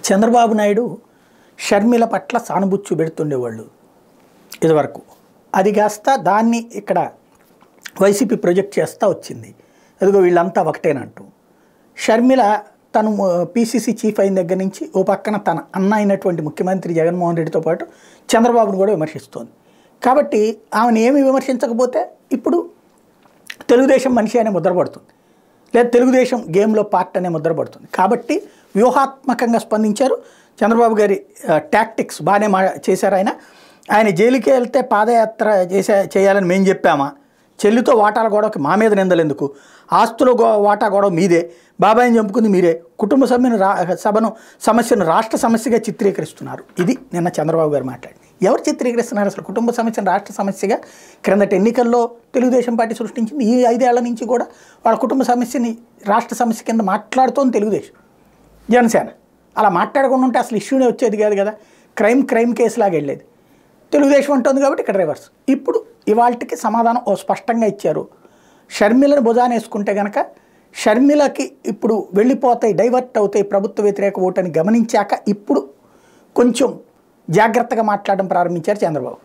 చంద్రబాబు నాయుడు షర్మిల పట్ల సానుభూతి చూపెడుతుండేవాళ్ళు ఇదివరకు. అది కాస్త దాన్ని ఇక్కడ వైసీపీ ప్రొజెక్ట్ చేస్తూ వచ్చింది. అదిగో వీళ్ళంతా ఒకటేనంటూ. షర్మిల తను పీసీసీ చీఫ్ అయిన దగ్గర నుంచి ఓ పక్కన తన అన్న అయినటువంటి ముఖ్యమంత్రి జగన్మోహన్ రెడ్డితో పాటు చంద్రబాబును కూడా విమర్శిస్తోంది. కాబట్టి ఆమెను ఏమి విమర్శించకపోతే ఇప్పుడు తెలుగుదేశం మనిషి అనే ముద్ర పడుతుంది, లేదా తెలుగుదేశం గేమ్లో పార్ట్ అనే ముద్ర పడుతుంది. కాబట్టి వ్యూహాత్మకంగా స్పందించారు. చంద్రబాబు గారి టాక్టిక్స్ బాగానే చేశారు. ఆయన జైలుకి వెళ్తే పాదయాత్ర చేయాలని మేము చెప్పామా? చెల్లితో వాటాల గొడవకి మా మీద నిందలెందుకు? ఆస్తుల వాటా గొడవ మీదే, బాబాయిని చంపుకుంది మీరే, కుటుంబ సమస్యను రాష్ట్ర సమస్యగా చిత్రీకరిస్తున్నారు. ఇది నిన్న చంద్రబాబు గారు మాట్లాడి. ఎవరు చిత్రీకరిస్తున్నారు అసలు? కుటుంబ సమస్యను రాష్ట్ర సమస్యగా క్రిందటి ఎన్నికల్లో తెలుగుదేశం పార్టీ సృష్టించింది. ఈ 5 ఏళ్ల నుంచి కూడా వాళ్ళ కుటుంబ సమస్యని రాష్ట్ర సమస్య కింద మాట్లాడుతోంది తెలుగుదేశం. జనసేన అలా మాట్లాడకుండా ఉంటే అసలు ఇష్యూనే వచ్చేది కాదు కదా. క్రైమ్ కేసులాగా వెళ్ళేది. తెలుగుదేశం అంటుంది కాబట్టి ఇక్కడ రివర్స్. ఇప్పుడు ఇవాళకి సమాధానం స్పష్టంగా ఇచ్చారు. షర్మిలను భుజాన వేసుకుంటే కనుక షర్మిలకి ఇప్పుడు వెళ్ళిపోతాయి, డైవర్ట్ అవుతాయి ప్రభుత్వ వ్యతిరేక ఓటు అని గమనించాక ఇప్పుడు కొంచెం జాగ్రత్తగా మాట్లాడడం ప్రారంభించారు చంద్రబాబు.